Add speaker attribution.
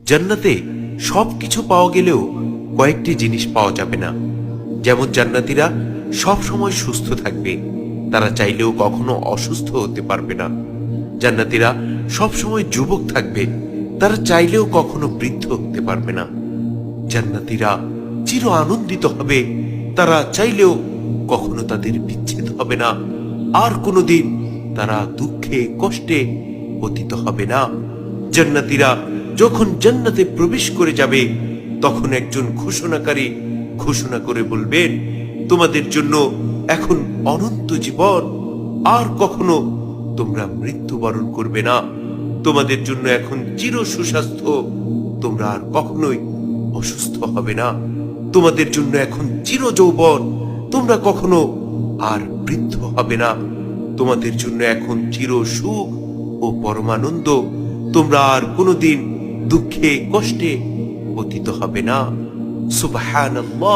Speaker 1: জান্নাতে সবকিছু পাওয়া গেলেও কয়েকটি জিনিস পাওয়া যাবে না। যেমন জান্নাতীরা সব সময় সুস্থ থাকবে, তারা চাইলেও কখনো অসুস্থ হতে পারবে না। জান্নাতীরা সব সময় যুবক থাকবে, তারা চাইলেও কখনো বৃদ্ধ হতে পারবে না। জান্নাতীরা চির আনন্দিত হবে, তারা চাইলেও কখনো তাদের বিচ্ছেদ হবে না। আর কোনোদিন তারা দুঃখে কষ্টে পতিত হবে না। জান্নাতীরা যখন জান্নাতে প্রবেশ করে যাবে, তখন একজন ঘোষণাকারী ঘোষণা করে বলবেন, তোমাদের জন্য এখন অনন্ত জীবন, আর কখনো তোমরা মৃত্যুবরণ করবে না। তোমাদের জন্য এখন চির সুস্বাস্থ্য, তোমরা আর কখনোই অসুস্থ হবে না। তোমাদের জন্য এখন চির যৌবন, তোমরা কখনো আর বৃদ্ধ হবে না। তোমাদের জন্য এখন চির সুখ ও পরমানন্দ, তোমরা আর কোনোদিন দুঃখে কষ্টে পতিত হবে না। সুবহানাল্লাহ।